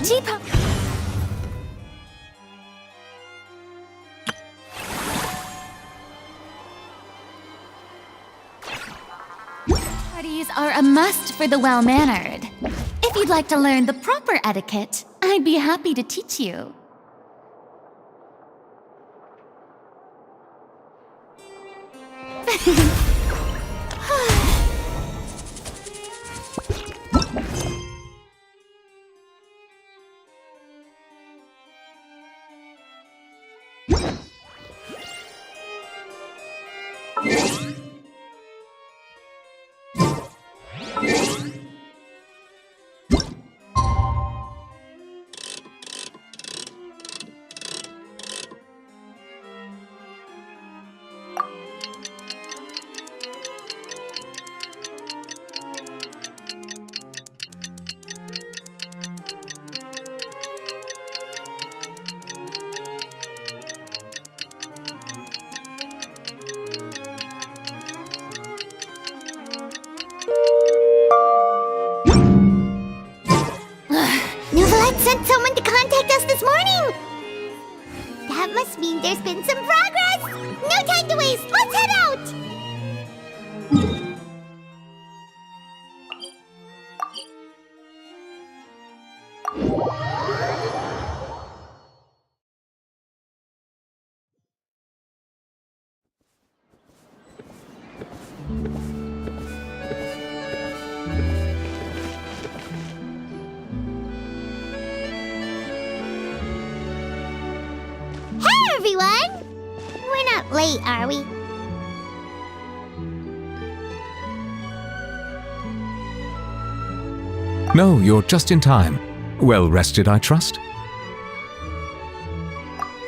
Teapot. Parties are a must for the well-mannered. If you'd like to learn the proper etiquette, I'd be happy to teach you. Sent someone to contact us this morning! That must mean there's been some progress! No time to waste! Let's head out! Everyone! We're not late, are we? No, you're just in time. Well rested, I trust?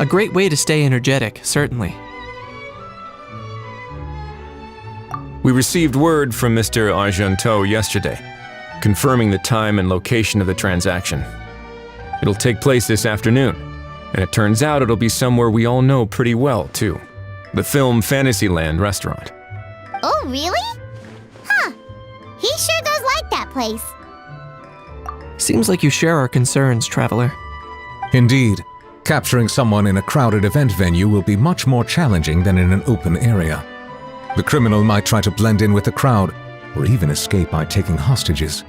A great way to stay energetic, certainly. We received word from Mr. Argenteau yesterday, confirming the time and location of the transaction. It'll take place this afternoon. And it turns out it'll be somewhere we all know pretty well, too. The Film Fantasyland restaurant. Oh, really? Huh. He sure does like that place. Seems like you share our concerns, Traveler. Indeed. Capturing someone in a crowded event venue will be much more challenging than in an open area. The criminal might try to blend in with the crowd, or even escape by taking hostages.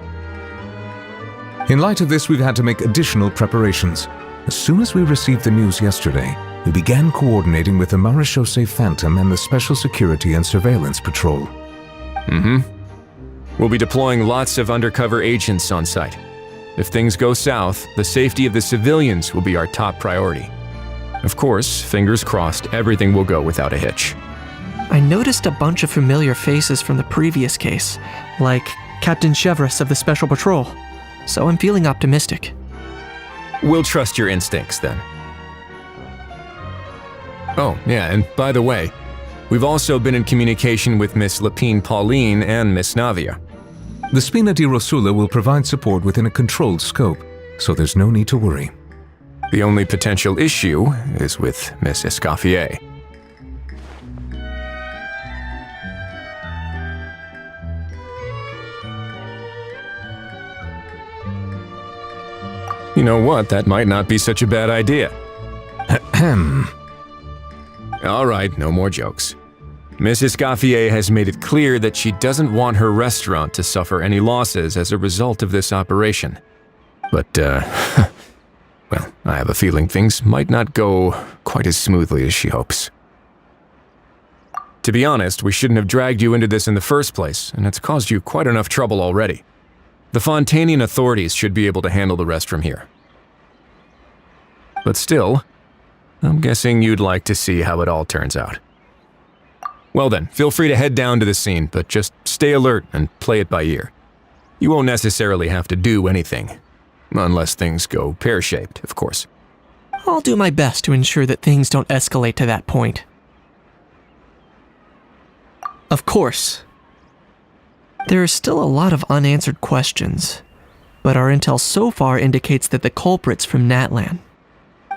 In light of this, we've had to make additional preparations. As soon as we received the news yesterday, we began coordinating with the Marechaussee Phantom and the Special Security and Surveillance Patrol. We'll be deploying lots of undercover agents on site. If things go south, the safety of the civilians will be our top priority. Of course, fingers crossed, everything will go without a hitch. I noticed a bunch of familiar faces from the previous case, like Captain Chevreuse of the Special Patrol, so I'm feeling optimistic. We'll trust your instincts, then. Oh, yeah, and by the way, we've also been in communication with Miss Lapine Pauline and Miss Navia. The Spina di Rosula will provide support within a controlled scope, so there's no need to worry. The only potential issue is with Miss Escoffier. You know what, that might not be such a bad idea. Ahem. All right, no more jokes. Miss Escoffier has made it clear that she doesn't want her restaurant to suffer any losses as a result of this operation. But, well, I have a feeling things might not go quite as smoothly as she hopes. To be honest, we shouldn't have dragged you into this in the first place, and it's caused you quite enough trouble already. The Fontanian authorities should be able to handle the rest from here. But still, I'm guessing you'd like to see how it all turns out. Well then, feel free to head down to the scene, but just stay alert and play it by ear. You won't necessarily have to do anything. Unless things go pear-shaped, of course. I'll do my best to ensure that things don't escalate to that point. Of course. There are still a lot of unanswered questions, but our intel so far indicates that the culprit's from Natlan.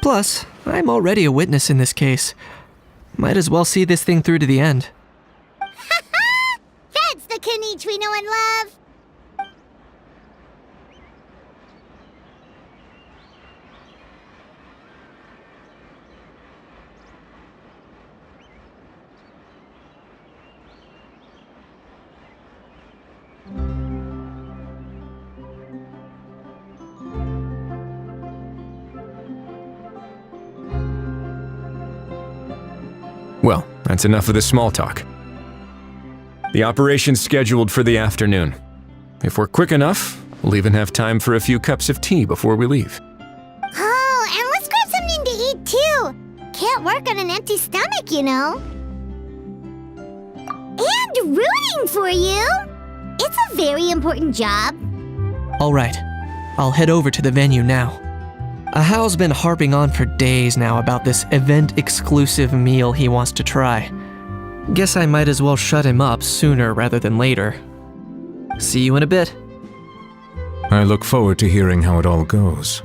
Plus, I'm already a witness in this case. Might as well see this thing through to the end. That's the Kenichi we know and love! Well, that's enough of the small talk. The operation's scheduled for the afternoon. If we're quick enough, we'll even have time for a few cups of tea before we leave. Oh, and let's grab something to eat too. Can't work on an empty stomach, you know. And rooting for you. It's a very important job. All right, I'll head over to the venue now. Ahao's been harping on for days now about this event-exclusive meal he wants to try. Guess I might as well shut him up sooner rather than later. See you in a bit. I look forward to hearing how it all goes.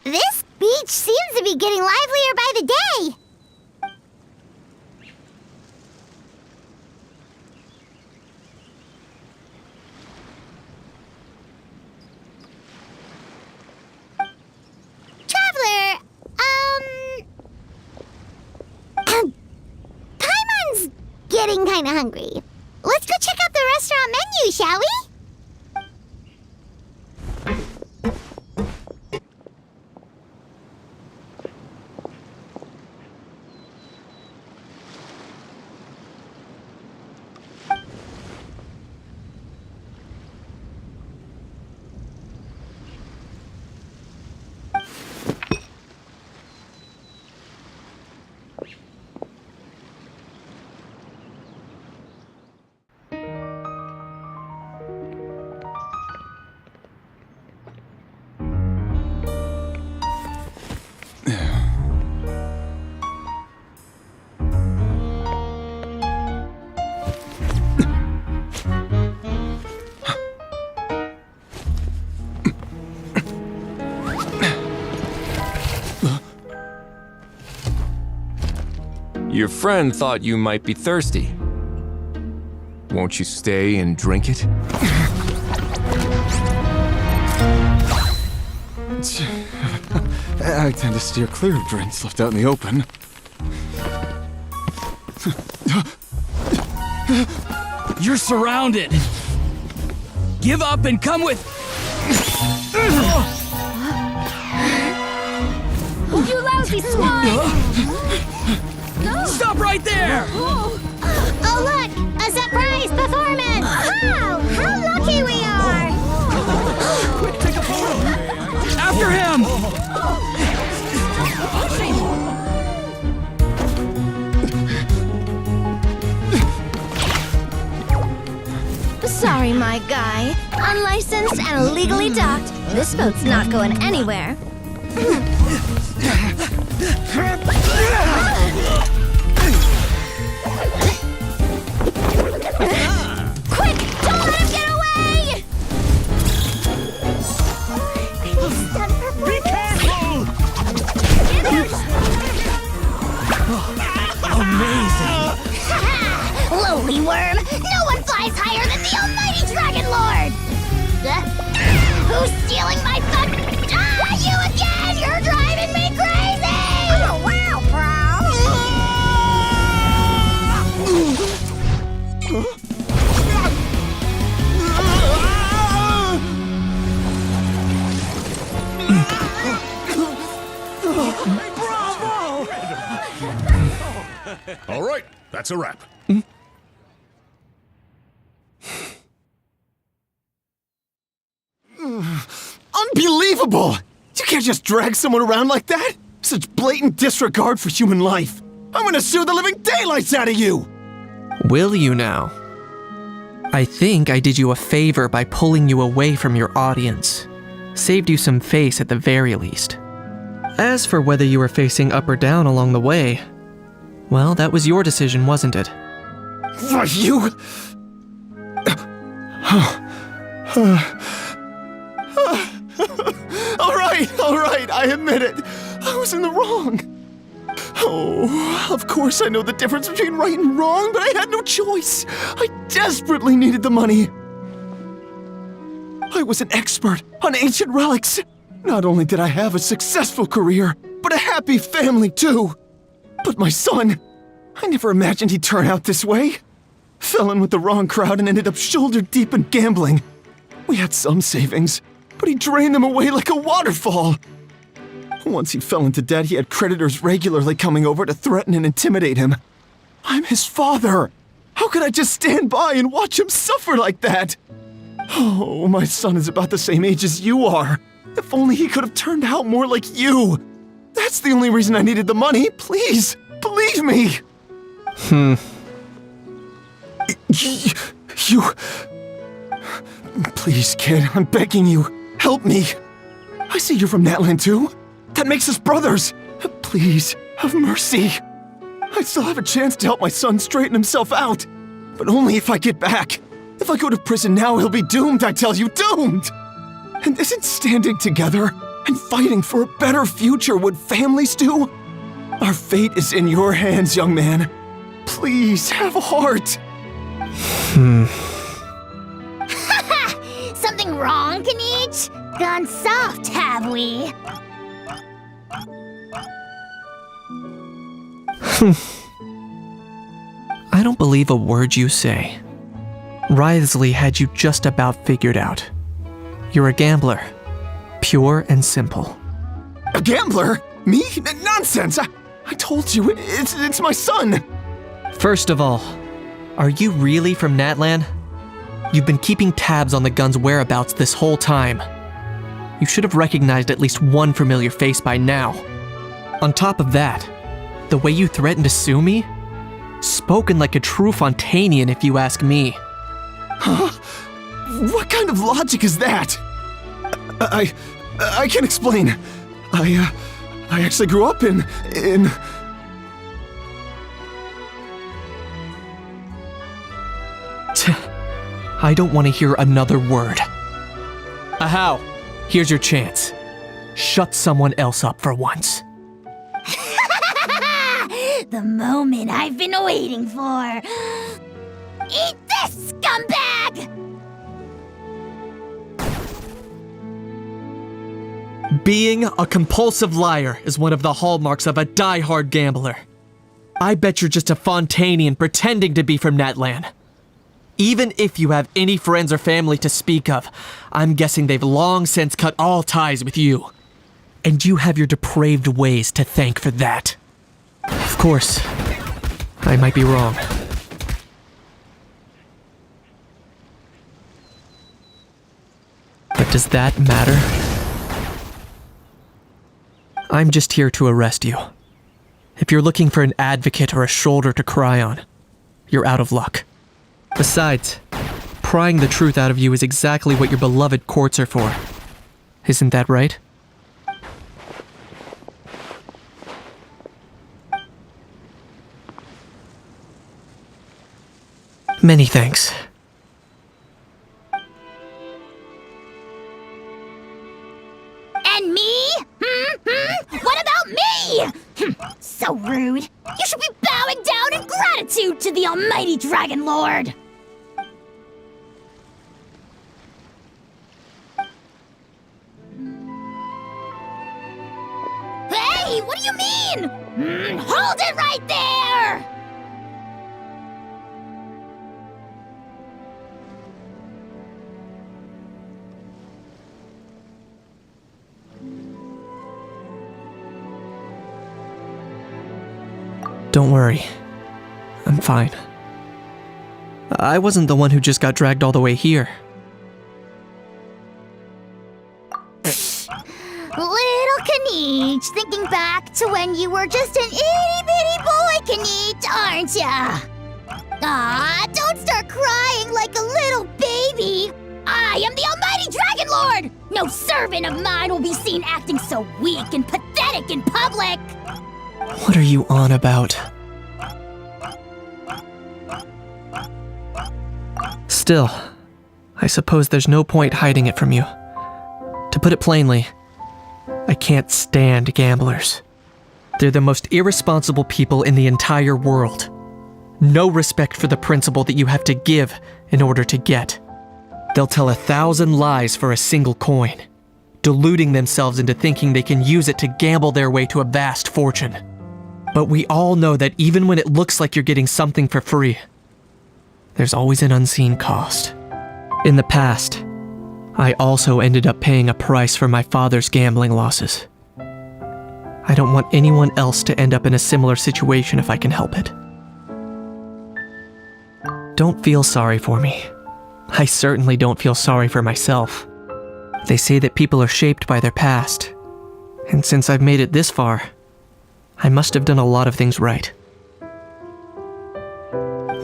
This beach seems to be getting livelier by the day. Traveler, Paimon's getting kinda hungry. Let's go check out the restaurant menu, shall we? Your friend thought you might be thirsty. Won't you stay and drink it? I tend to steer clear of drinks left out in the open. You're surrounded. Give up and come with. You lousy swine! Stop right there! Oh look! A surprise performance! Wow! How lucky we are! Quick, take a photo! After him! Sorry, my guy. Unlicensed and illegally docked. This boat's not going anywhere. Quick! Don't let him get away! Be careful! Amazing! Lowly worm! No one flies higher than the almighty Dragon Lord! Who's stealing my fun? Ah, you again! You're driving me crazy! Oh, wow, All right, that's a wrap. Unbelievable! You can't just drag someone around like that! Such blatant disregard for human life! I'm gonna sue the living daylights out of you! Will you now? I think I did you a favor by pulling you away from your audience. Saved you some face at the very least. As for whether you were facing up or down along the way, well, that was your decision, wasn't it? What, you? All right, I admit it. I was in the wrong. Oh, of course I know the difference between right and wrong, but I had no choice. I desperately needed the money. I was an expert on ancient relics. Not only did I have a successful career, but a happy family too. But my son, I never imagined he'd turn out this way. Fell in with the wrong crowd and ended up shoulder deep in gambling. We had some savings, but he drained them away like a waterfall. Once he fell into debt, he had creditors regularly coming over to threaten and intimidate him. I'm his father. How could I just stand by and watch him suffer like that? Oh, my son is about the same age as you are. If only he could have turned out more like you. That's the only reason I needed the money. Please, believe me. You... Please, kid, I'm begging you. Help me. I see you're from Natland too. That makes us brothers. Please, have mercy. I still have a chance to help my son straighten himself out. But only if I get back. If I go to prison now, he'll be doomed, I tell you, doomed! And isn't standing together and fighting for a better future what families do? Our fate is in your hands, young man. Please, have a heart. Something wrong, Kanich? Gone soft, have we? I don't believe a word you say. Wriothesley had you just about figured out. You're a gambler. Pure and simple. A gambler? Me? Nonsense! I told you, it's my son! First of all, are you really from Natland? You've been keeping tabs on the gun's whereabouts this whole time. You should have recognized at least one familiar face by now. On top of that, the way you threatened to sue me? Spoken like a true Fontanian, if you ask me. Huh? What kind of logic is that? I can't explain. I actually grew up in... I don't want to hear another word. Ahow, here's your chance. Shut someone else up for once. The moment I've been waiting for. Eat this, scumbag! Being a compulsive liar is one of the hallmarks of a die-hard gambler. I bet you're just a Fontanian pretending to be from Natland. Even if you have any friends or family to speak of, I'm guessing they've long since cut all ties with you. And you have your depraved ways to thank for that. Of course, I might be wrong. But does that matter? I'm just here to arrest you. If you're looking for an advocate or a shoulder to cry on, you're out of luck. Besides, prying the truth out of you is exactly what your beloved courts are for. Isn't that right? Many thanks. And me? What about me? So rude. You should be bowing down in gratitude to the almighty Dragon Lord. Hey, what do you mean? Hold it right there! Don't worry. I'm fine. I wasn't the one who just got dragged all the way here. Little Kanich, thinking back to when you were just an itty-bitty boy, Kanich, aren't ya? Aw, don't start crying like a little baby. I am the almighty Dragon Lord! No servant of mine will be seen acting so weak and pathetic in public! What are you on about? Still, I suppose there's no point hiding it from you. To put it plainly, I can't stand gamblers. They're the most irresponsible people in the entire world. No respect for the principle that you have to give in order to get. They'll tell 1,000 lies for a single coin, deluding themselves into thinking they can use it to gamble their way to a vast fortune. But we all know that even when it looks like you're getting something for free, there's always an unseen cost. In the past, I also ended up paying a price for my father's gambling losses. I don't want anyone else to end up in a similar situation if I can help it. Don't feel sorry for me. I certainly don't feel sorry for myself. They say that people are shaped by their past, and since I've made it this far, I must have done a lot of things right.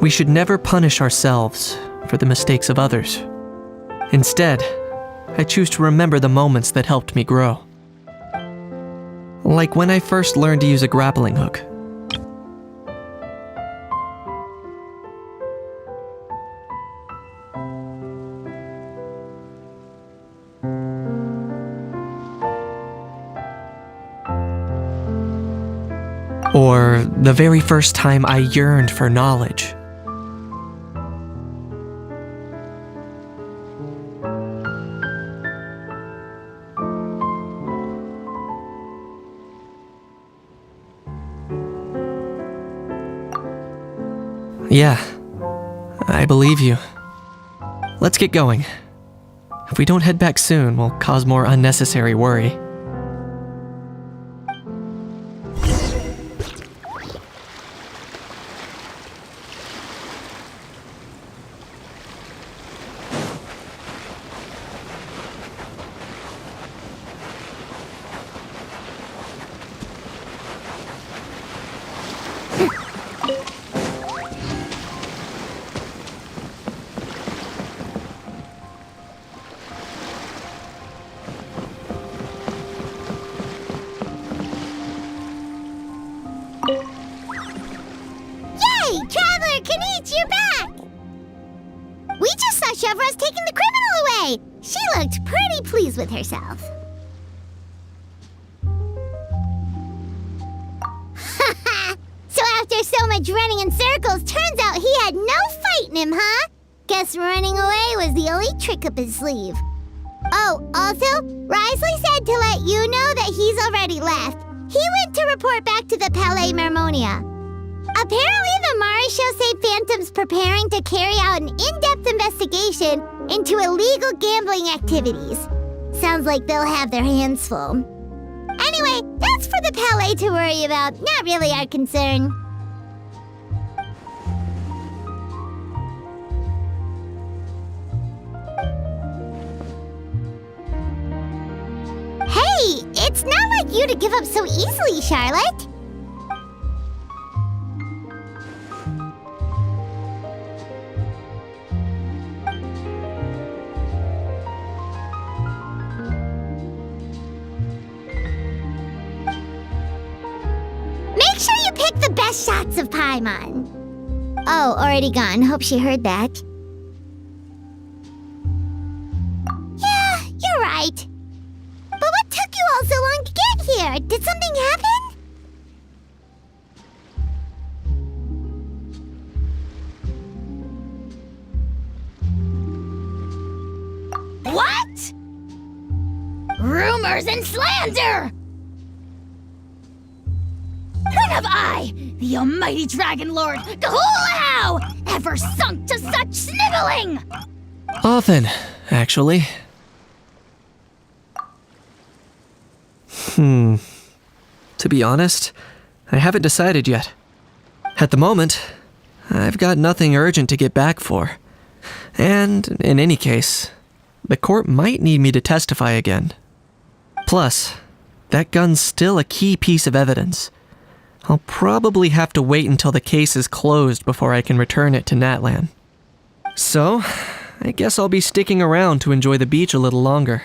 We should never punish ourselves for the mistakes of others. Instead, I choose to remember the moments that helped me grow. Like when I first learned to use a grappling hook. Or the very first time I yearned for knowledge. Yeah, I believe you. Let's get going. If we don't head back soon, we'll cause more unnecessary worry. Traveler Kanichi, you're back! We just saw Chevro's taking the criminal away! She looked pretty pleased with herself. So after so much running in circles, turns out he had no fight in him, huh? Guess running away was the only trick up his sleeve. Oh, also, Risley said to let you know that he's already left. He went to report back to the Palais Mermonia. Apparently, the Mari show say Phantom's preparing to carry out an in-depth investigation into illegal gambling activities. Sounds like they'll have their hands full. Anyway, that's for the Palais to worry about, not really our concern. Hey, it's not like you to give up so easily, Charlotte. Make sure you pick the best shots of Paimon. Oh, already gone. Hope she heard that. Yeah, you're right. But what took you all so long to get here? Did something happen? What? Rumors and slander! When have I, the almighty Dragon Lord, Kahulahau, ever sunk to such sniveling? Often, actually. To be honest, I haven't decided yet. At the moment, I've got nothing urgent to get back for. And, in any case, the court might need me to testify again. Plus, that gun's still a key piece of evidence. I'll probably have to wait until the case is closed before I can return it to Natlan. So, I guess I'll be sticking around to enjoy the beach a little longer.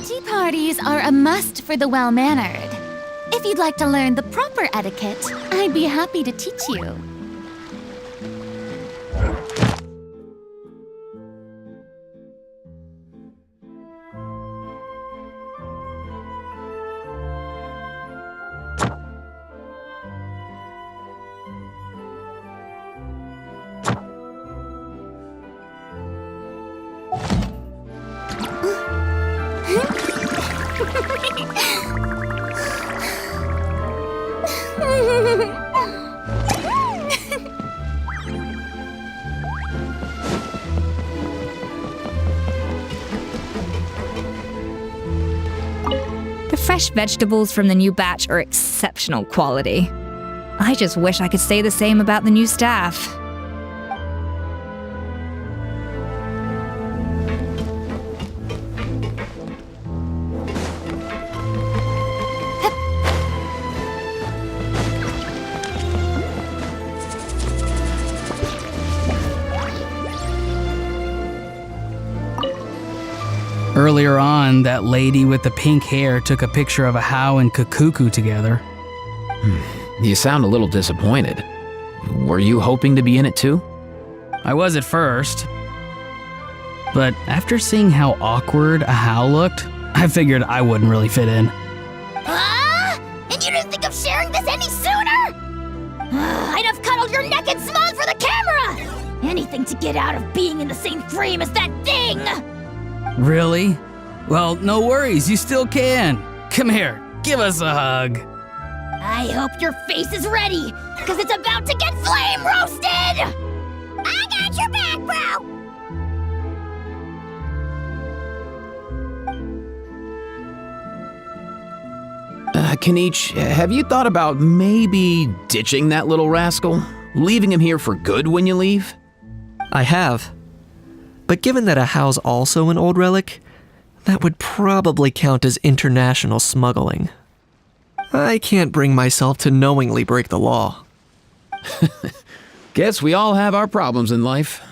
Tea parties are a must for the well-mannered. If you'd like to learn the proper etiquette, I'd be happy to teach you. The fresh vegetables from the new batch are exceptional quality. I just wish I could say the same about the new staff. Earlier on, that lady with the pink hair took a picture of a How and Kakuku together. You sound a little disappointed. Were you hoping to be in it too? I was at first. But after seeing how awkward a How looked, I figured I wouldn't really fit in. Huh? And you didn't think of sharing this any sooner? I'd have cuddled your neck and smiled for the camera! Anything to get out of being in the same frame as that thing! Really? Well, no worries, you still can. Come here, give us a hug. I hope your face is ready, because it's about to get flame roasted! I got your back, bro! Kenichi, have you thought about maybe ditching that little rascal? Leaving him here for good when you leave? I have. But given that a How's also an old relic, that would probably count as international smuggling. I can't bring myself to knowingly break the law. Guess we all have our problems in life.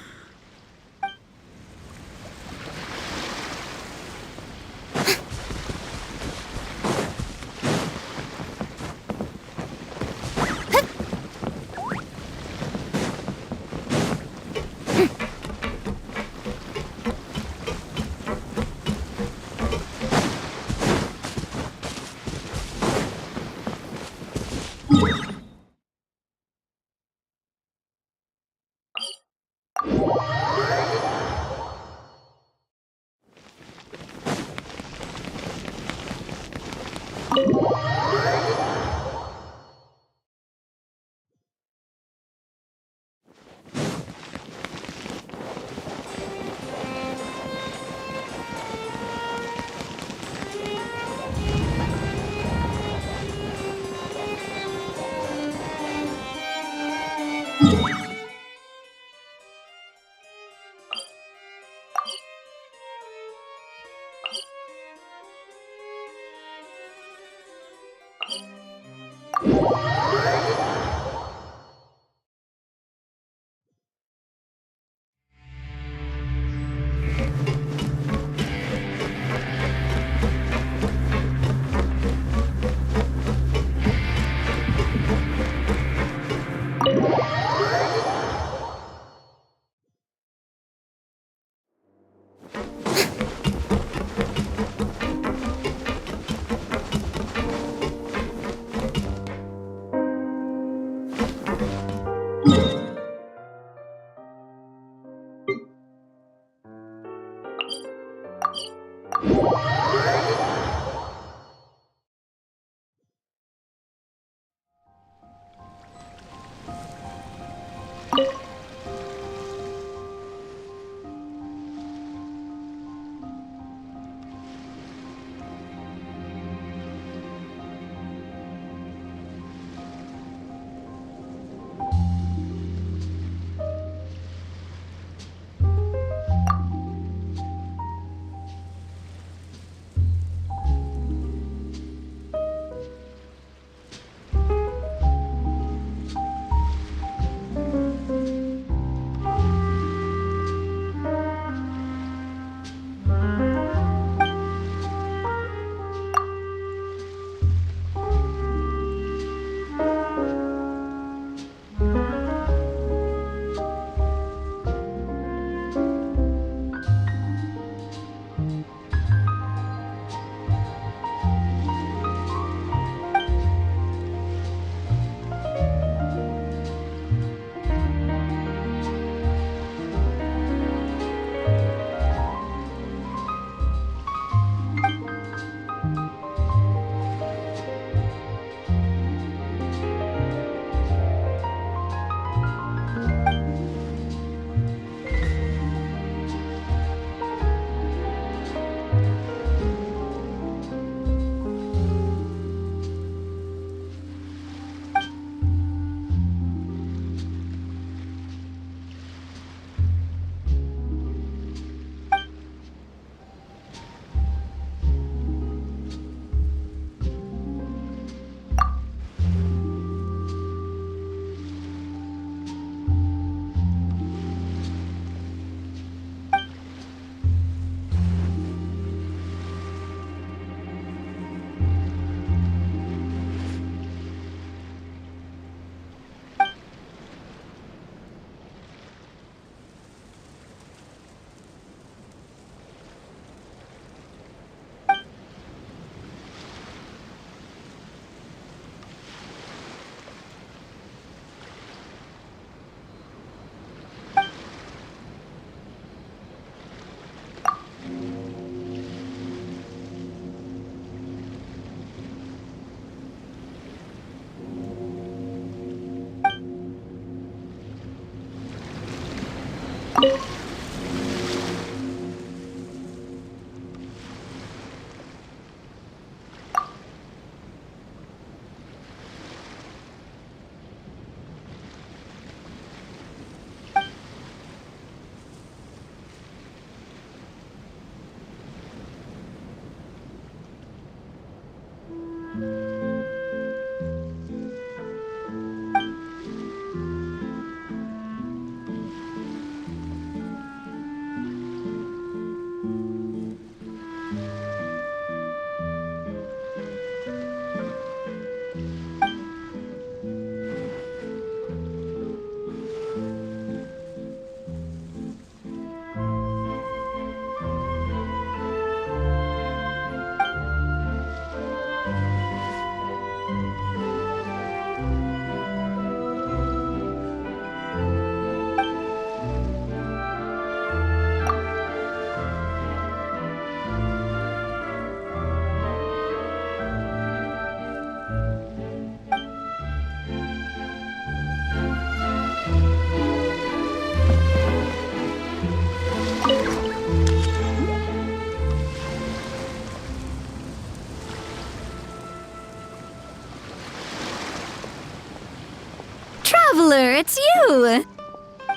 you!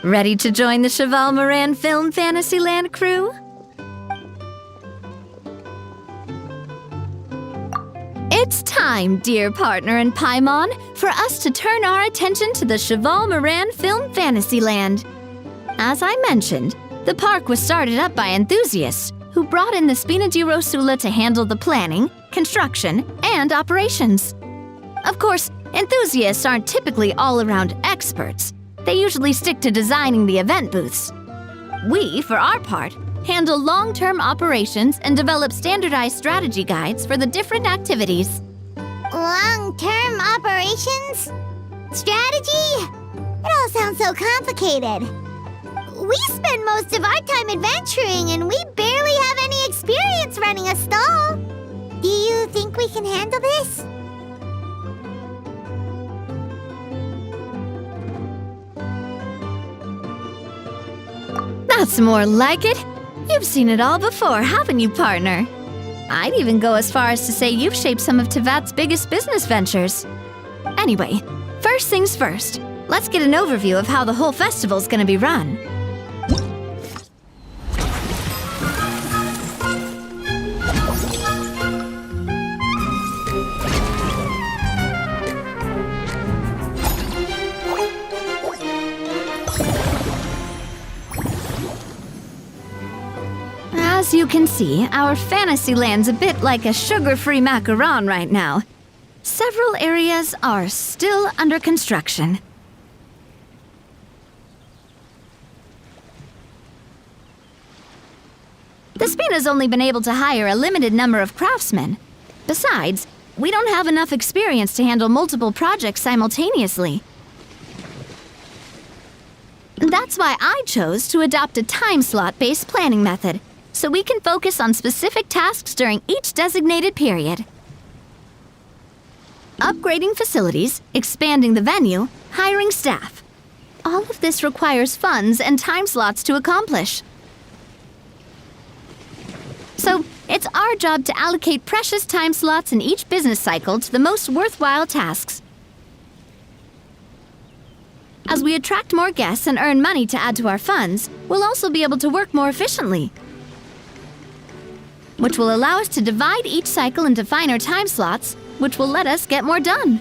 Ready to join the Cheval Moran Film Fantasyland crew? It's time, dear partner in Paimon, for us to turn our attention to the Cheval Moran Film Fantasyland. As I mentioned, the park was started up by enthusiasts who brought in the Spina di Rosula to handle the planning, construction, and operations. Of course, enthusiasts aren't typically all-around experts. They usually stick to designing the event booths. We, for our part, handle long-term operations and develop standardized strategy guides for the different activities. Long-term operations? Strategy? It all sounds so complicated. We spend most of our time adventuring and we barely have any experience running a stall. Do you think we can handle this? That's more like it. You've seen it all before, haven't you, partner? I'd even go as far as to say you've shaped some of Tevat's biggest business ventures. Anyway, first things first, let's get an overview of how the whole festival's gonna be run. As you can see, our Fantasyland's a bit like a sugar-free macaron right now. Several areas are still under construction. The Spina's only been able to hire a limited number of craftsmen. Besides, we don't have enough experience to handle multiple projects simultaneously. That's why I chose to adopt a time slot-based planning method, so we can focus on specific tasks during each designated period. Upgrading facilities, expanding the venue, hiring staff. All of this requires funds and time slots to accomplish. So, it's our job to allocate precious time slots in each business cycle to the most worthwhile tasks. As we attract more guests and earn money to add to our funds, we'll also be able to work more efficiently, which will allow us to divide each cycle into finer time slots, which will let us get more done.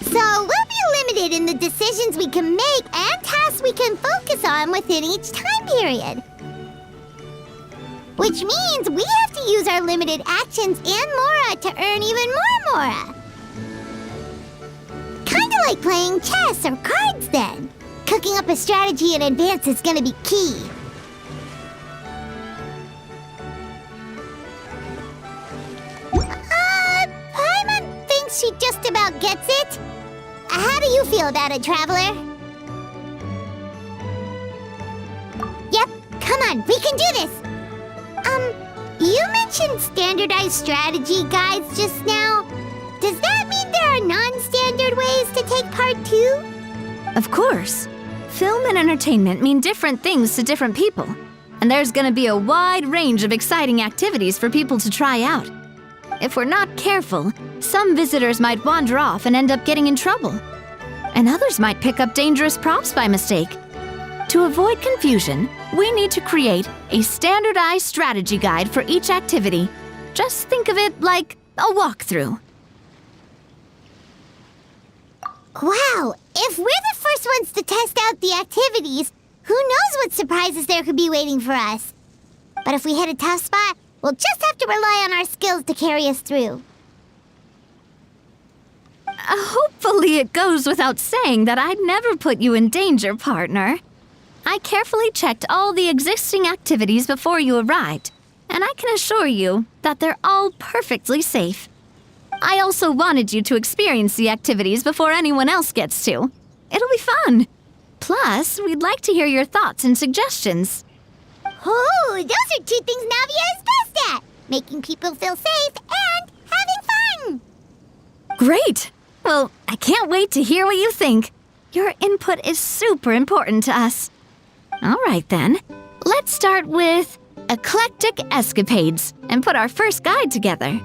So we'll be limited in the decisions we can make and tasks we can focus on within each time period. Which means we have to use our limited actions and Mora to earn even more Mora. Kinda like playing chess or cards then. Cooking up a strategy in advance is gonna be key. Paimon thinks she just about gets it. How do you feel about it, Traveler? Yep, come on, we can do this! You mentioned standardized strategy guides just now. Does that mean there are non-standard ways to take part too? Of course. Film and entertainment mean different things to different people, and there's gonna be a wide range of exciting activities for people to try out. If we're not careful, some visitors might wander off and end up getting in trouble, and others might pick up dangerous props by mistake. To avoid confusion, we need to create a standardized strategy guide for each activity. Just think of it like a walkthrough. Wow, if we're the first ones to test out the activities, who knows what surprises there could be waiting for us? But if we hit a tough spot, we'll just have to rely on our skills to carry us through. Hopefully it goes without saying that I'd never put you in danger, partner. I carefully checked all the existing activities before you arrived, and I can assure you that they're all perfectly safe. I also wanted you to experience the activities before anyone else gets to. It'll be fun. Plus, we'd like to hear your thoughts and suggestions. Oh, those are two things Navia is best at! Making people feel safe and having fun! Great! Well, I can't wait to hear what you think. Your input is super important to us. All right then, let's start with Eclectic Escapades and put our first guide together.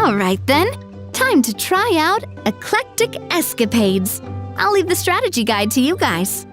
All right then, time to try out Eclectic Escapades. I'll leave the strategy guide to you guys.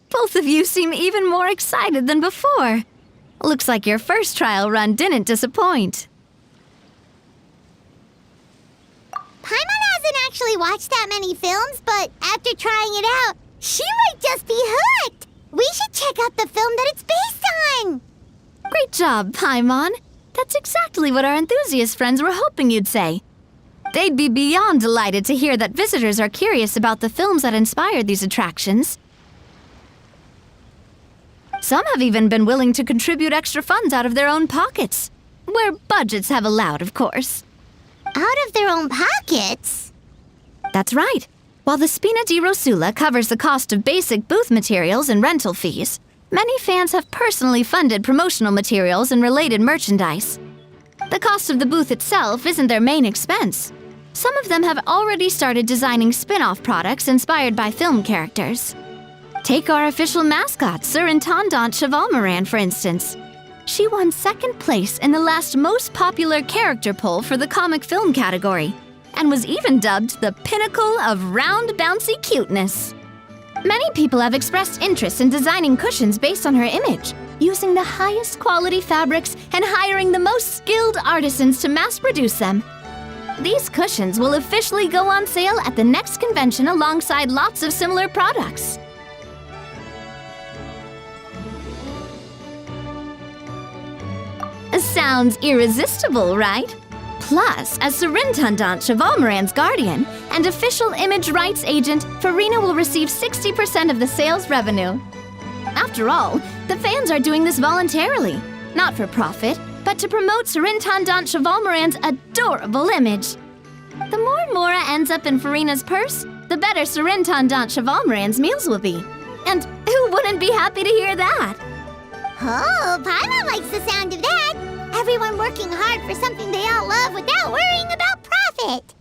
Both of you seem even more excited than before. Looks like your first trial run didn't disappoint. Paimon hasn't actually watched that many films, but after trying it out, she might just be hooked. We should check out the film that it's based on. Great job, Paimon. That's exactly what our enthusiast friends were hoping you'd say. They'd be beyond delighted to hear that visitors are curious about the films that inspired these attractions. Some have even been willing to contribute extra funds out of their own pockets. Where budgets have allowed, of course. Out of their own pockets? That's right. While the Spina di Rosula covers the cost of basic booth materials and rental fees, many fans have personally funded promotional materials and related merchandise. The cost of the booth itself isn't their main expense. Some of them have already started designing spin-off products inspired by film characters. Take our official mascot, Surintendant Chevalmoran, for instance. She won second place in the last most popular character poll for the comic film category, and was even dubbed the pinnacle of round bouncy cuteness. Many people have expressed interest in designing cushions based on her image, using the highest quality fabrics and hiring the most skilled artisans to mass produce them. These cushions will officially go on sale at the next convention alongside lots of similar products. Sounds irresistible, right? Plus, as Surintendant Chevalmoran's guardian and official image rights agent, Farina will receive 60% of the sales revenue. After all, the fans are doing this voluntarily, not for profit, but to promote Surintendant Chevalmoran's adorable image. The more Mora ends up in Farina's purse, the better Surintendant Chevalmoran's meals will be. And who wouldn't be happy to hear that? Oh, Paimon likes the sound of that. Everyone working hard for something they all love without worrying about profit.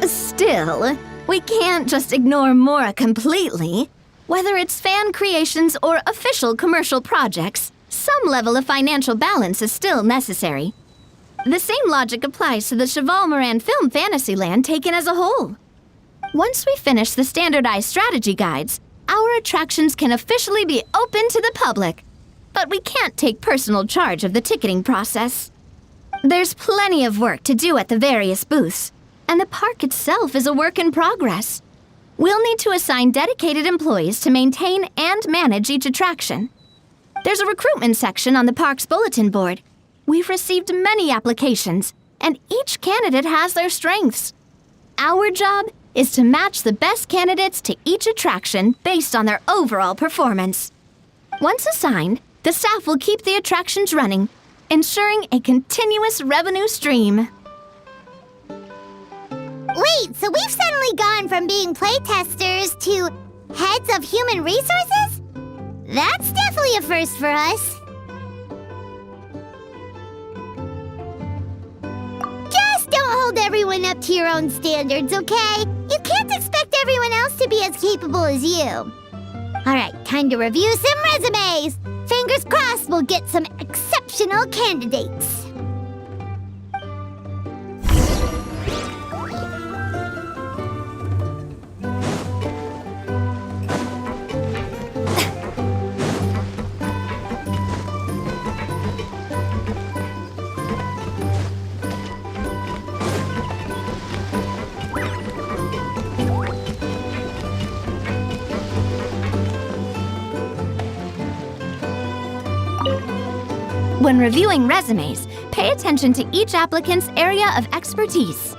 Still, we can't just ignore Mora completely. Whether it's fan creations or official commercial projects, some level of financial balance is still necessary. The same logic applies to the Cheval Moran Film Fantasyland taken as a whole. Once we finish the standardized strategy guides, our attractions can officially be open to the public. But we can't take personal charge of the ticketing process. There's plenty of work to do at the various booths, and the park itself is a work in progress. We'll need to assign dedicated employees to maintain and manage each attraction. There's a recruitment section on the park's bulletin board. We've received many applications, and each candidate has their strengths. Our job is to match the best candidates to each attraction based on their overall performance. Once assigned, the staff will keep the attractions running, ensuring a continuous revenue stream. Wait, so we've suddenly gone from being playtesters to heads of human resources? That's definitely a first for us. Just don't hold everyone up to your own standards, okay? You can't expect everyone else to be as capable as you. Alright, time to review some resumes. Fingers crossed we'll get some exceptional candidates. When reviewing resumes, pay attention to each applicant's area of expertise.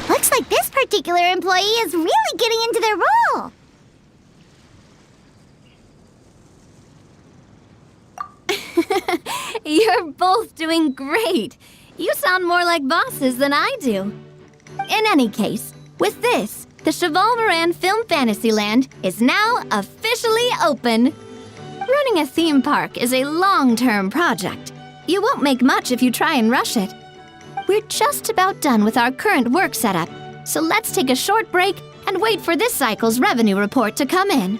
Looks like this particular employee is really getting into their role. You're both doing great. You sound more like bosses than I do. In any case, with this, the Cheval Moran Film Fantasyland is now officially open. Running a theme park is a long-term project. You won't make much if you try and rush it. We're just about done with our current work setup, so let's take a short break and wait for this cycle's revenue report to come in.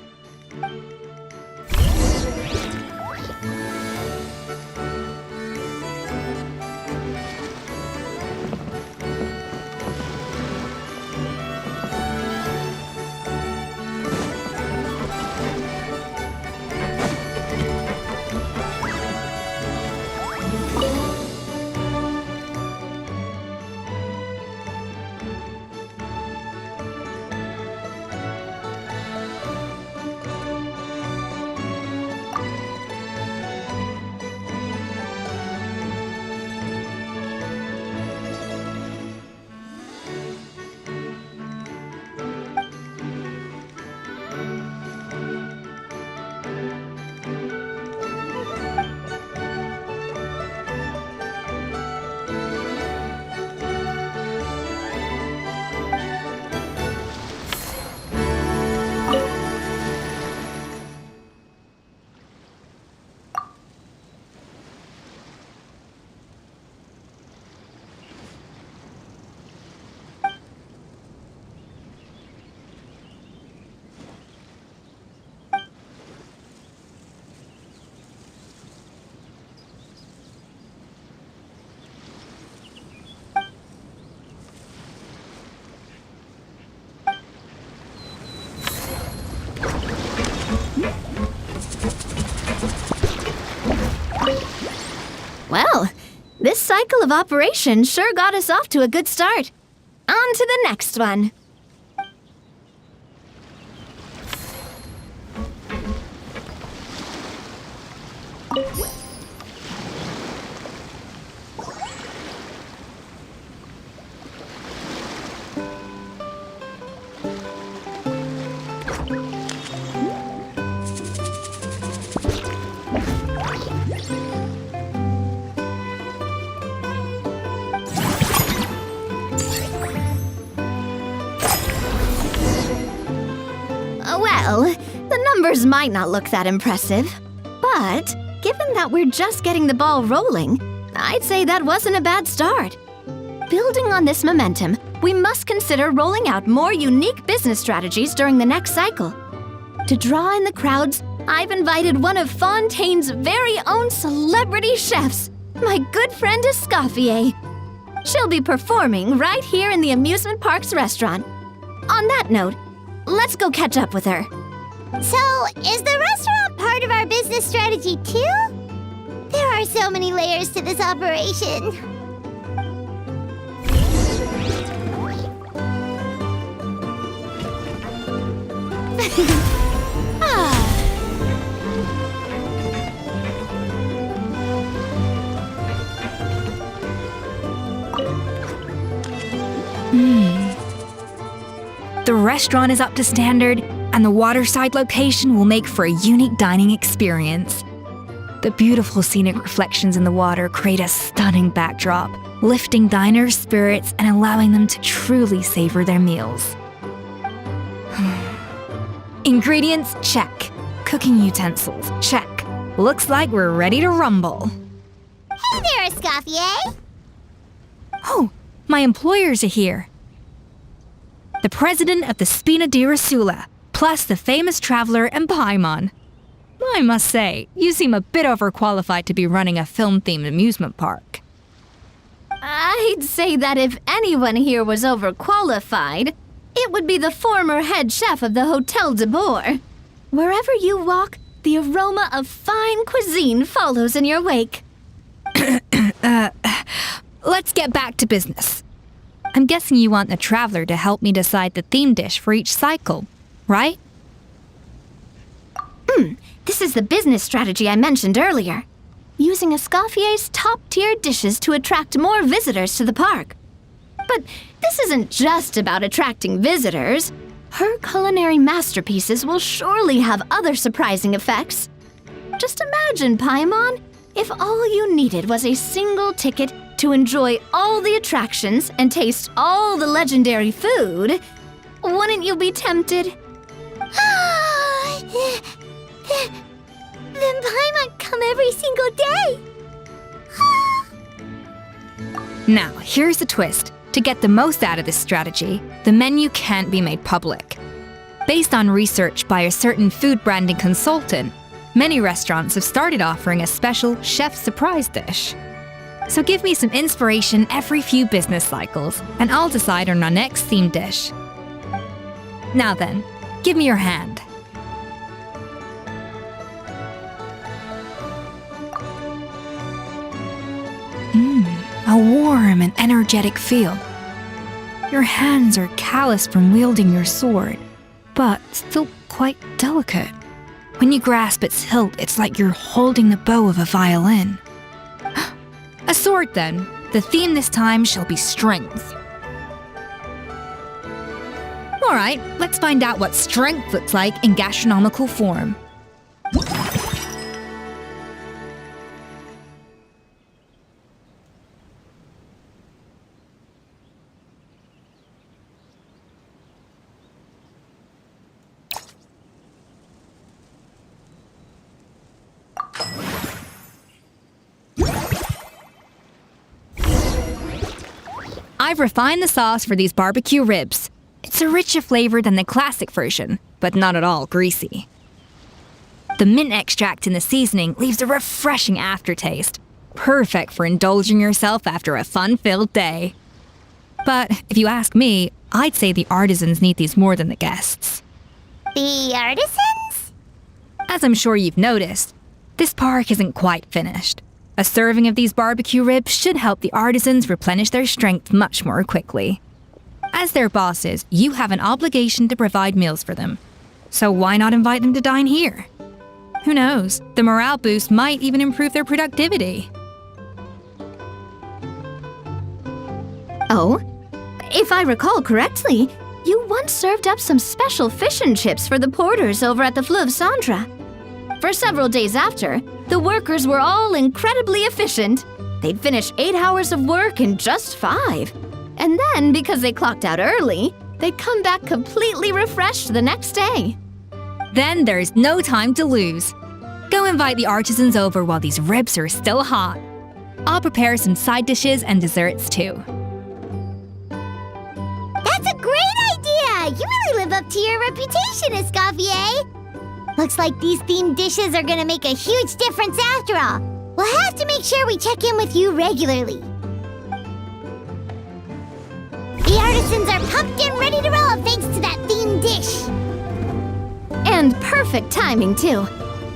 cycle of operation sure got us off to a good start. On to the next one. Well, the numbers might not look that impressive, but given that we're just getting the ball rolling, I'd say that wasn't a bad start. Building on this momentum, we must consider rolling out more unique business strategies during the next cycle. To draw in the crowds, I've invited one of Fontaine's very own celebrity chefs, my good friend Escoffier. She'll be performing right here in the Amusement Park's restaurant. On that note, let's go catch up with her. So, is the restaurant part of our business strategy too? There are so many layers to this operation. The restaurant is up to standard, and the waterside location will make for a unique dining experience. The beautiful scenic reflections in the water create a stunning backdrop, lifting diners' spirits and allowing them to truly savor their meals. Ingredients, check. Cooking utensils, check. Looks like we're ready to rumble. Hey there, Escoffier! Oh, my employers are here. The president of the Spina di Rasula, plus the famous traveler and Paimon. I must say, you seem a bit overqualified to be running a film-themed amusement park. I'd say that if anyone here was overqualified, it would be the former head chef of the Hotel de Boer. Wherever you walk, the aroma of fine cuisine follows in your wake. Let's get back to business. I'm guessing you want the traveler to help me decide the theme dish for each cycle, right? This is the business strategy I mentioned earlier. Using Escoffier's top-tier dishes to attract more visitors to the park. But this isn't just about attracting visitors. Her culinary masterpieces will surely have other surprising effects. Just imagine, Paimon, if all you needed was a single ticket to enjoy all the attractions and taste all the legendary food. Wouldn't you be tempted? Then Paimon come every single day! Now, here's the twist. To get the most out of this strategy, the menu can't be made public. Based on research by a certain food branding consultant, many restaurants have started offering a special chef surprise dish. So give me some inspiration every few business cycles, and I'll decide on our next theme dish. Now then, give me your hand. A warm and energetic feel. Your hands are calloused from wielding your sword, but still quite delicate. When you grasp its hilt, it's like you're holding the bow of a violin. A sword, then. The theme this time shall be strength. All right, let's find out what strength looks like in gastronomical form. I've refined the sauce for these barbecue ribs. It's a richer flavor than the classic version, but not at all greasy. The mint extract in the seasoning leaves a refreshing aftertaste, perfect for indulging yourself after a fun-filled day. But if you ask me, I'd say the artisans need these more than the guests. The artisans? As I'm sure you've noticed, this park isn't quite finished. A serving of these barbecue ribs should help the artisans replenish their strength much more quickly. As their bosses, you have an obligation to provide meals for them. So why not invite them to dine here? Who knows, the morale boost might even improve their productivity. Oh, if I recall correctly, you once served up some special fish and chips for the porters over at the Fleuve Cendra. For several days after, the workers were all incredibly efficient. They'd finish 8 hours of work in just 5. And then, because they clocked out early, they'd come back completely refreshed the next day. Then there's no time to lose. Go invite the artisans over while these ribs are still hot. I'll prepare some side dishes and desserts too. That's a great idea! You really live up to your reputation, Escoffier! Looks like these themed dishes are gonna make a huge difference after all. We'll have to make sure we check in with you regularly. The artisans are pumped and ready to roll thanks to that themed dish. And perfect timing, too.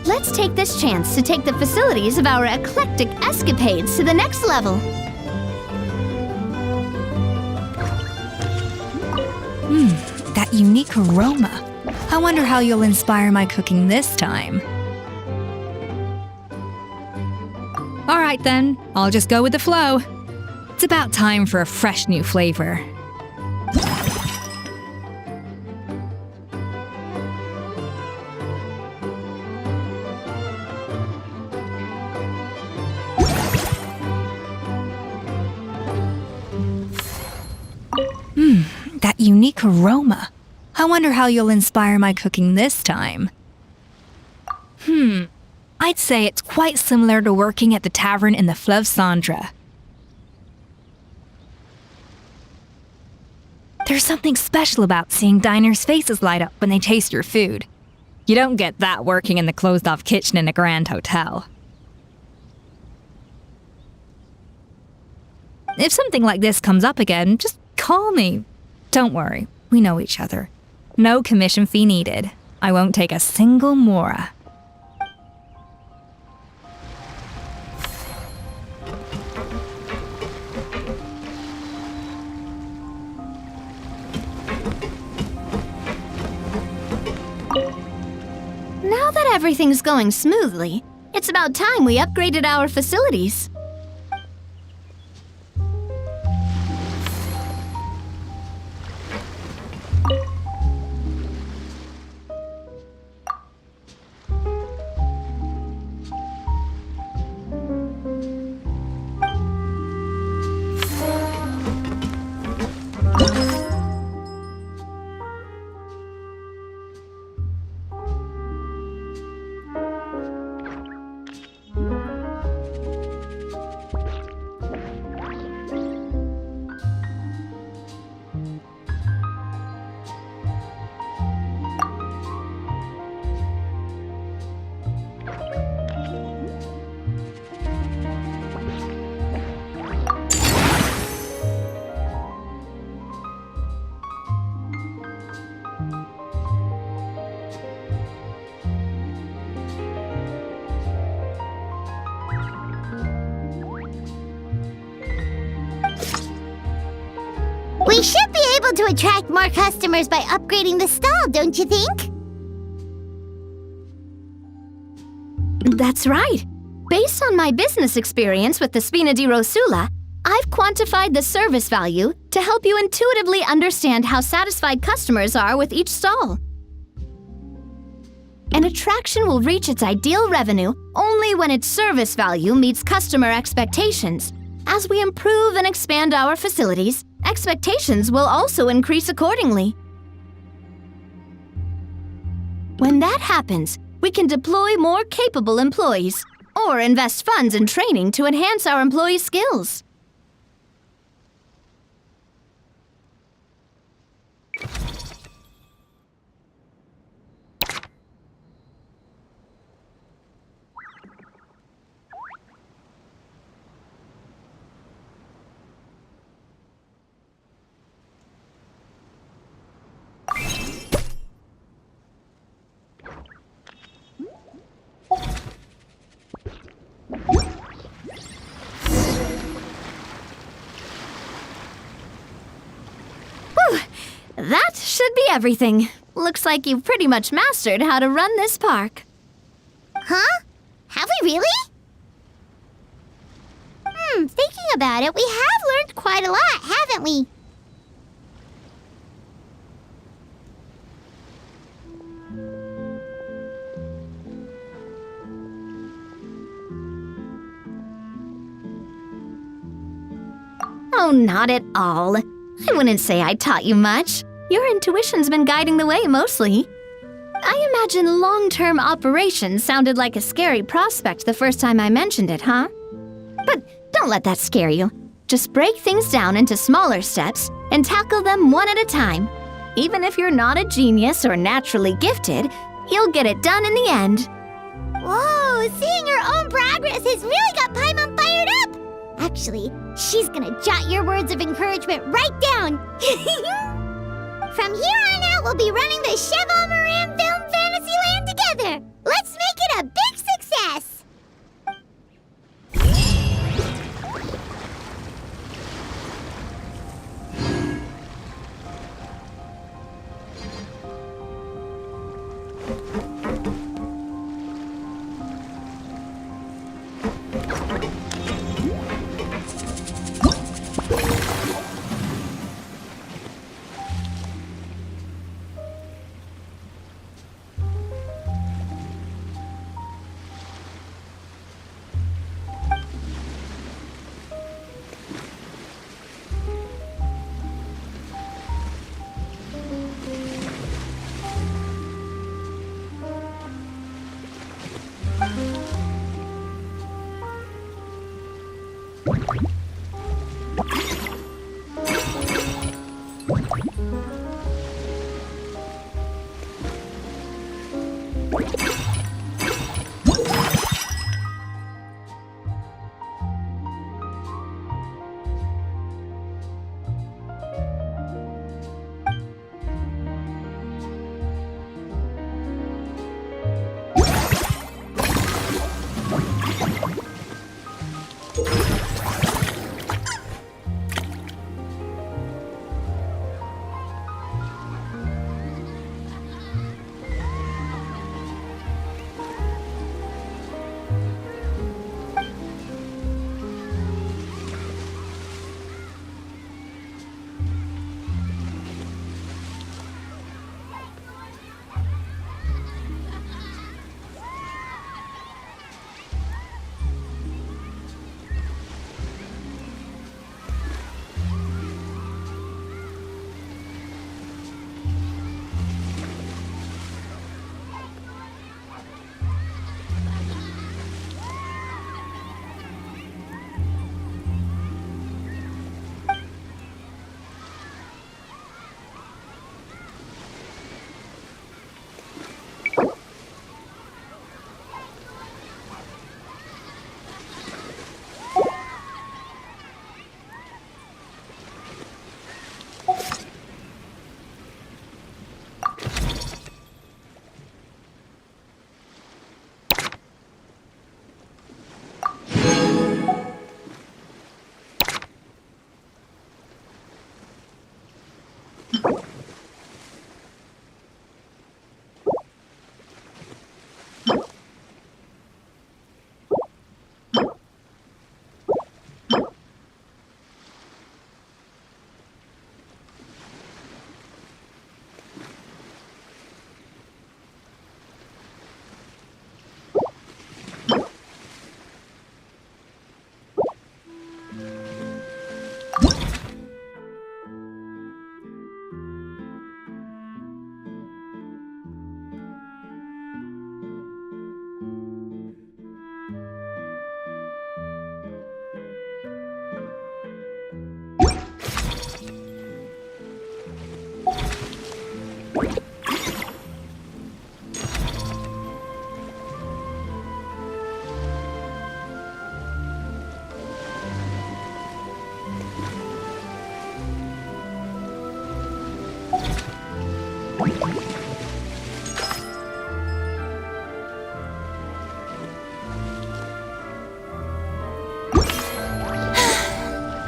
Let's take this chance to take the facilities of our eclectic escapades to the next level. That unique aroma. I wonder how you'll inspire my cooking this time. All right then, I'll just go with the flow. It's about time for a fresh new flavor. That unique aroma. I wonder how you'll inspire my cooking this time. I'd say it's quite similar to working at the tavern in the Fleuve Cendra. There's something special about seeing diners' faces light up when they taste your food. You don't get that working in the closed-off kitchen in a grand hotel. If something like this comes up again, just call me. Don't worry, we know each other. No commission fee needed. I won't take a single mora. Now that everything's going smoothly, it's about time we upgraded our facilities. We should be able to attract more customers by upgrading the stall, don't you think? That's right. Based on my business experience with the Spina di Rosula, I've quantified the service value to help you intuitively understand how satisfied customers are with each stall. An attraction will reach its ideal revenue only when its service value meets customer expectations. As we improve and expand our facilities, expectations will also increase accordingly. When that happens, we can deploy more capable employees or invest funds in training to enhance our employees' skills. Whew! That should be everything. Looks like you've pretty much mastered how to run this park. Huh? Have we really? Thinking about it, we have learned quite a lot, haven't we? Oh, not at all. I wouldn't say I taught you much. Your intuition's been guiding the way mostly. I imagine long-term operations sounded like a scary prospect the first time I mentioned it, huh? But don't let that scare you. Just break things down into smaller steps and tackle them one at a time. Even if you're not a genius or naturally gifted, you'll get it done in the end. Whoa, seeing your own progress has really got Paimon fired up! Actually, she's gonna jot your words of encouragement right down. From here on out, we'll be running the Cheval Moran Film Fantasyland together. Let's make it a big success!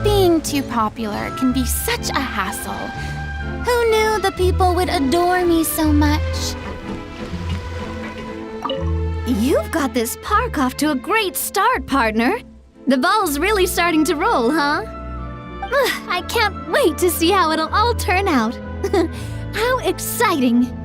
Being too popular can be such a hassle. Who knew the people would adore me so much? You've got this park off to a great start, partner. The ball's really starting to roll, huh? I can't wait to see how it'll all turn out. How exciting!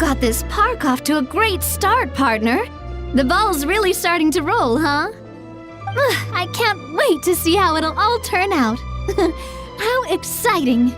got this park off to a great start, partner. The ball's really starting to roll, huh? I can't wait to see how it'll all turn out. How exciting!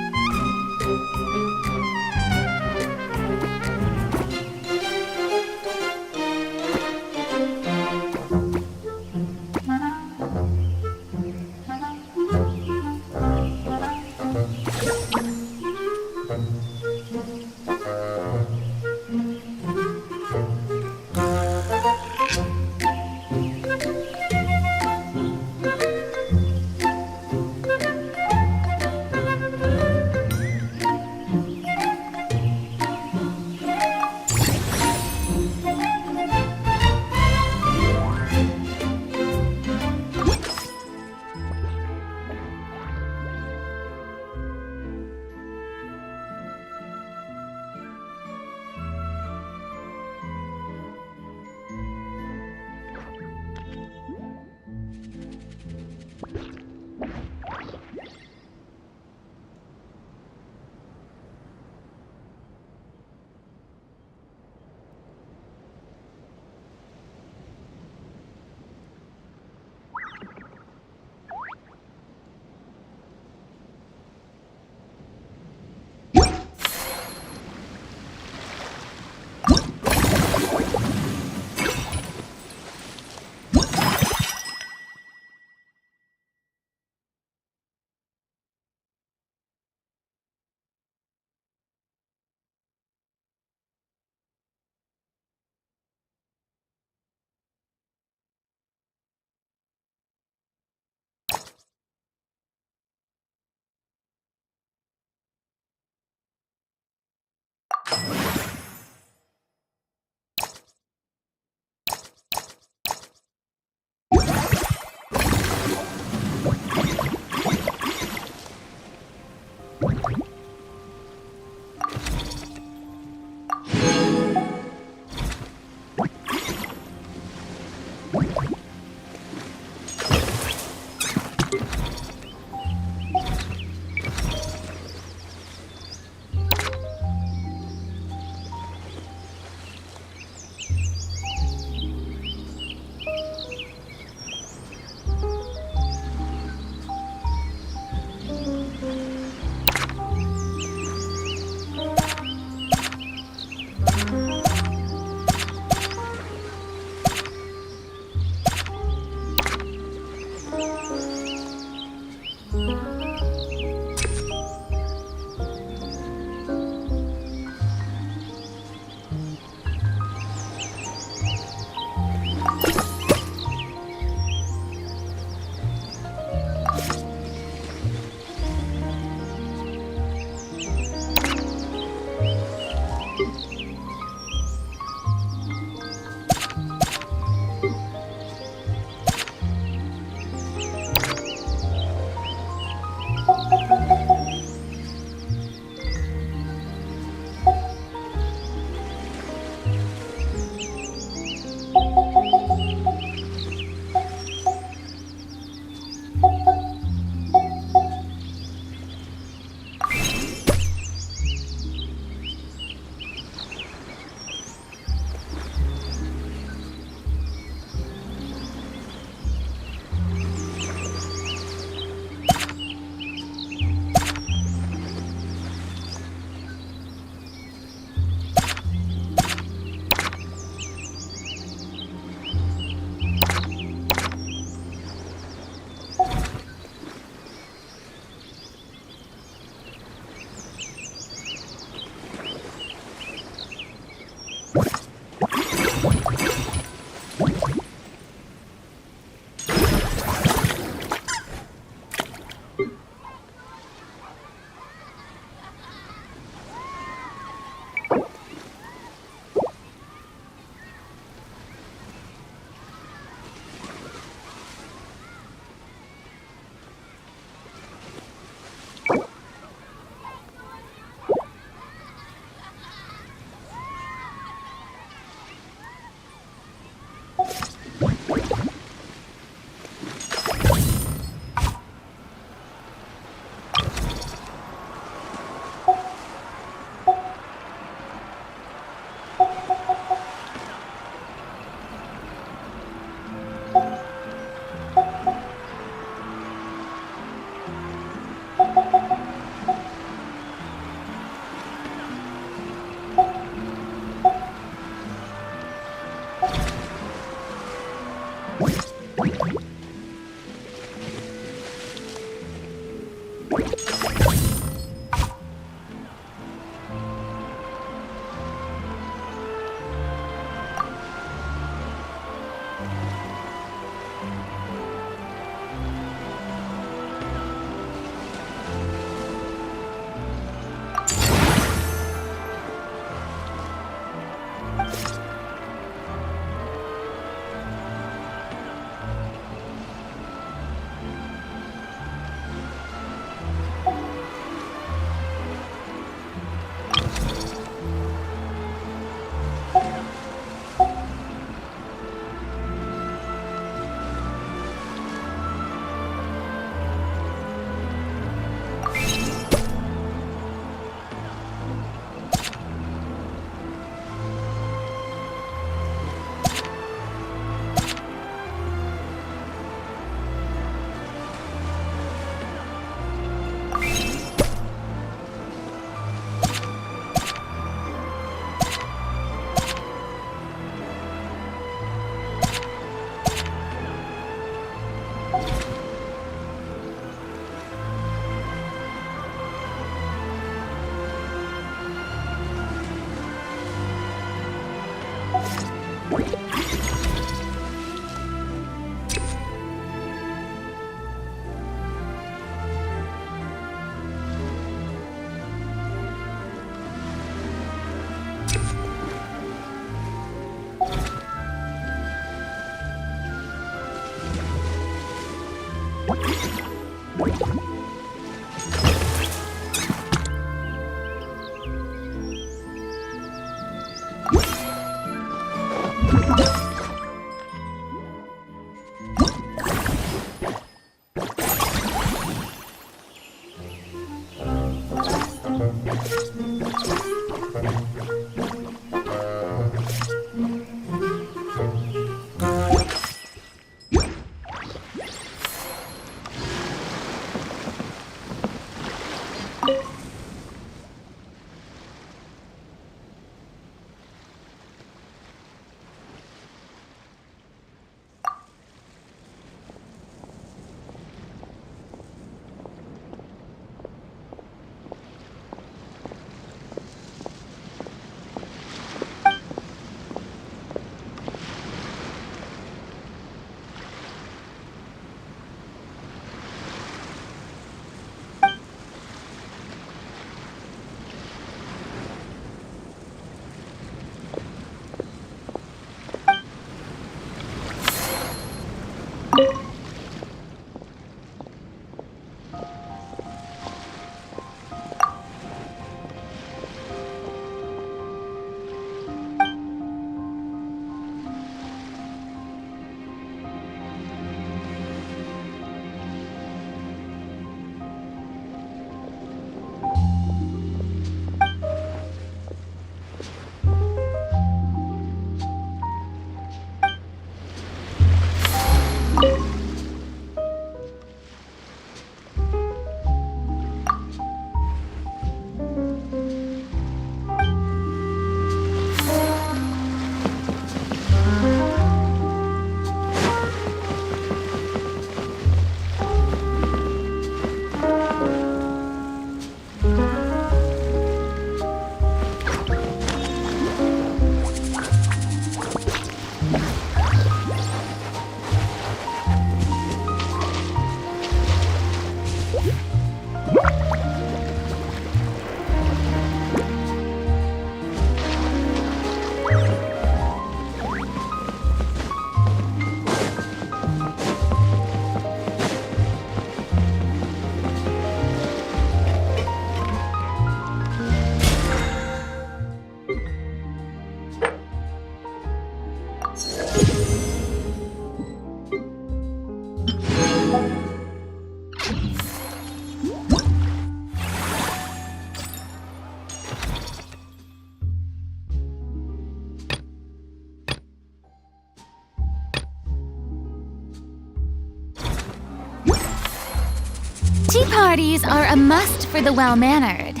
Tea parties are a must for the well-mannered.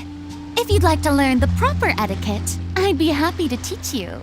If you'd like to learn the proper etiquette, I'd be happy to teach you.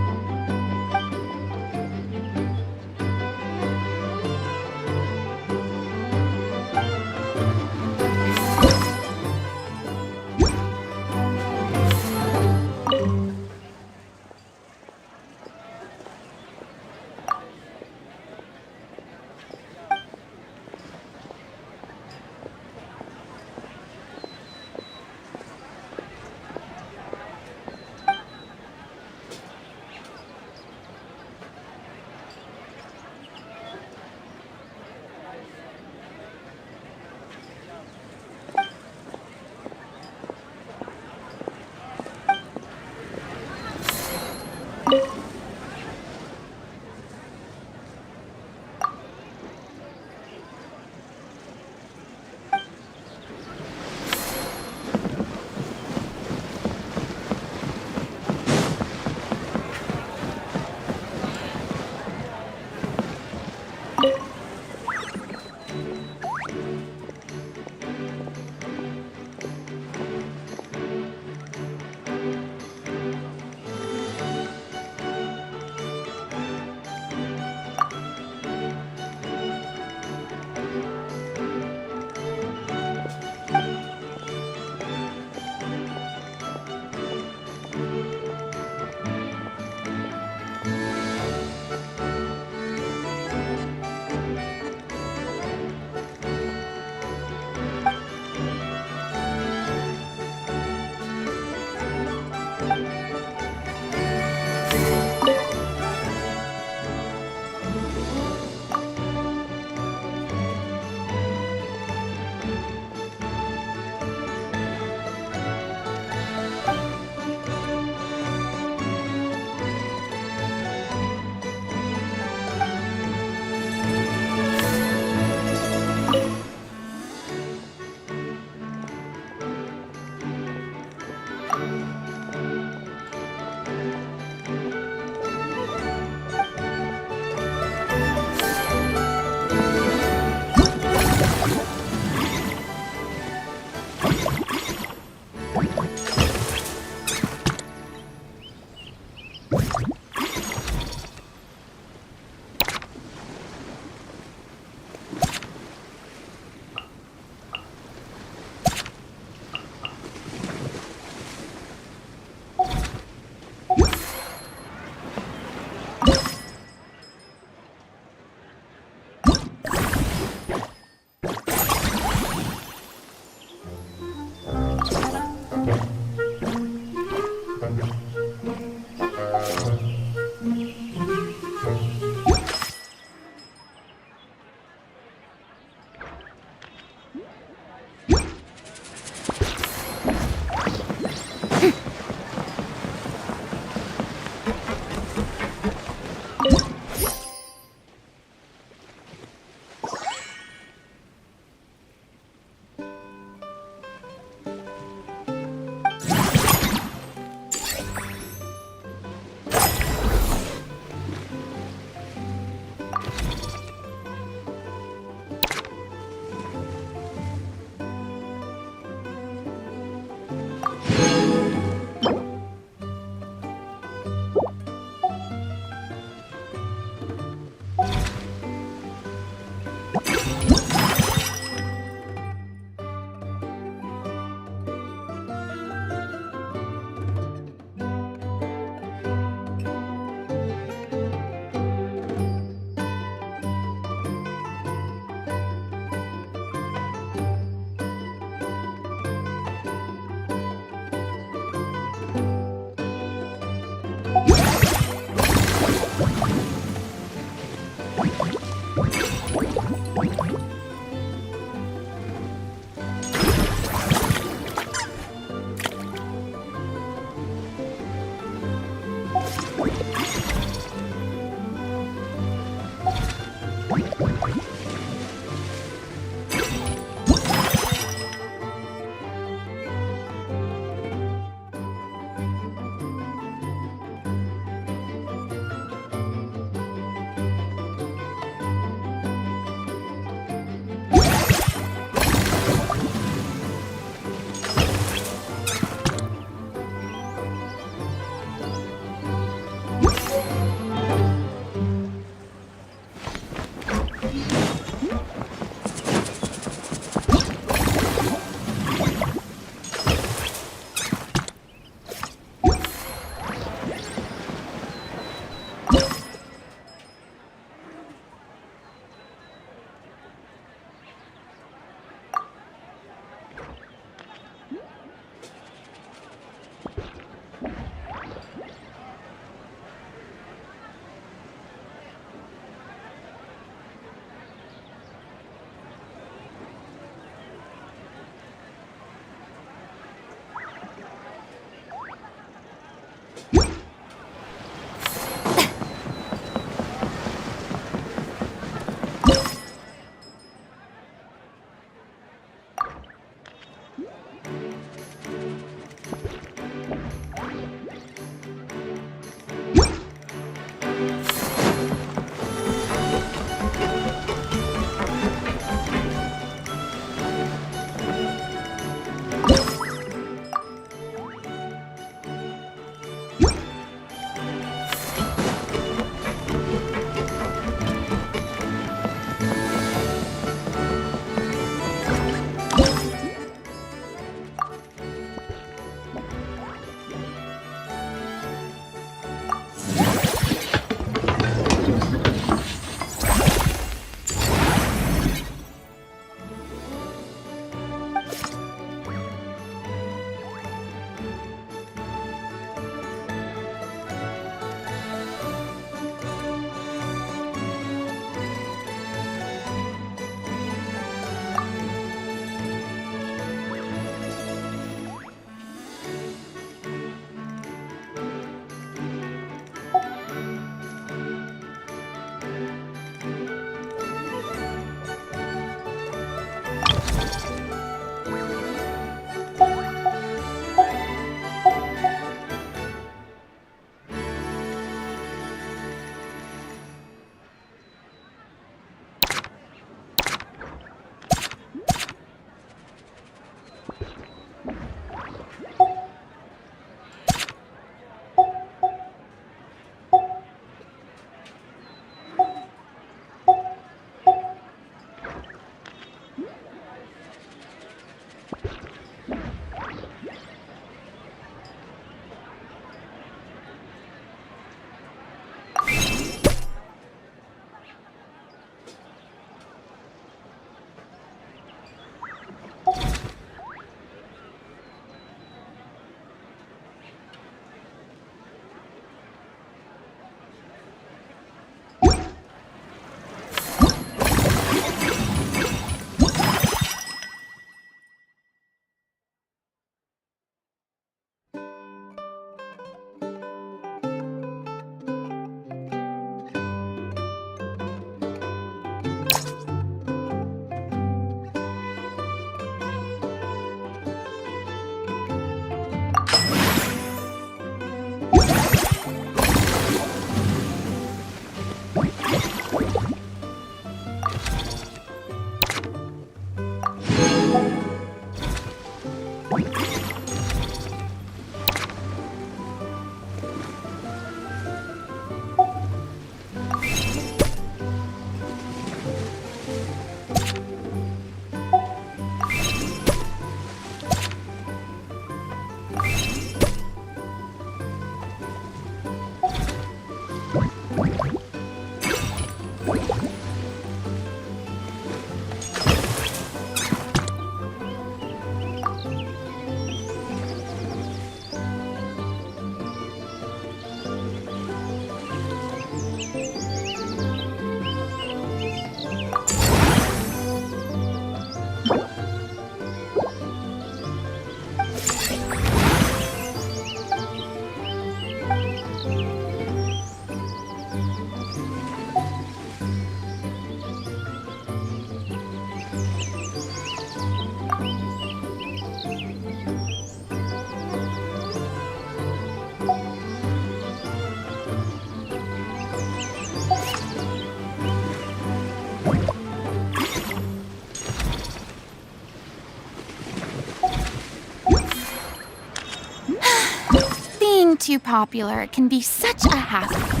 too popular can be such a hassle.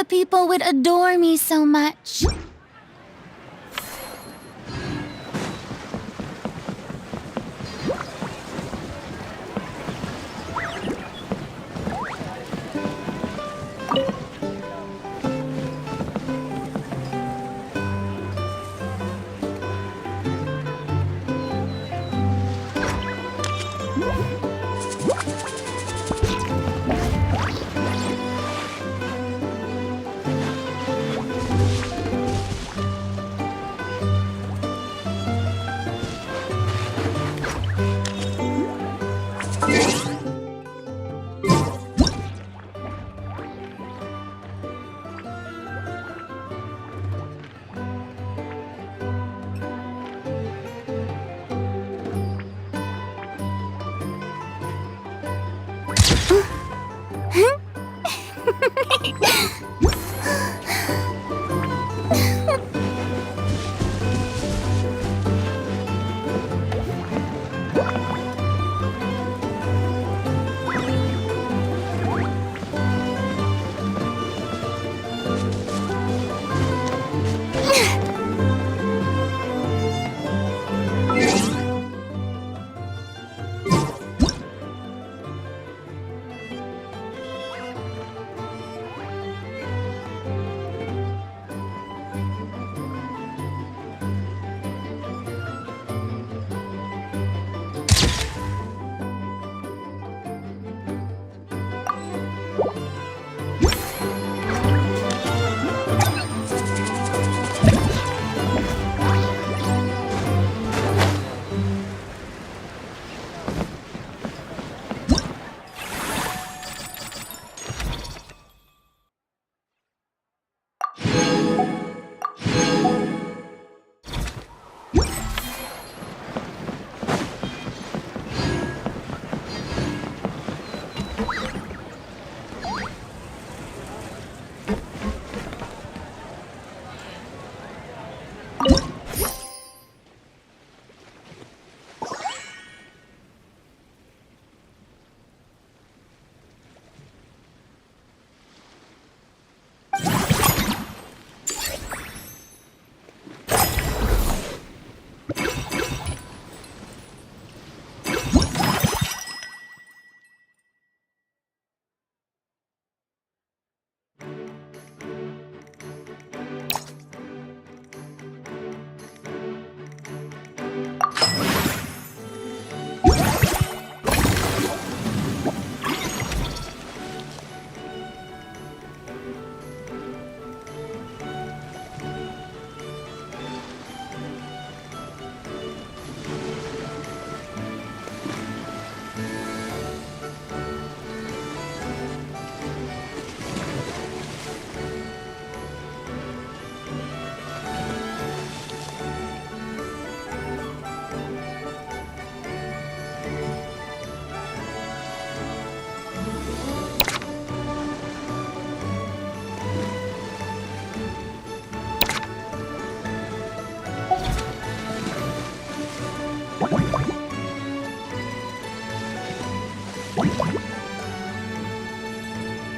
the people would adore me so much.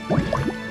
What?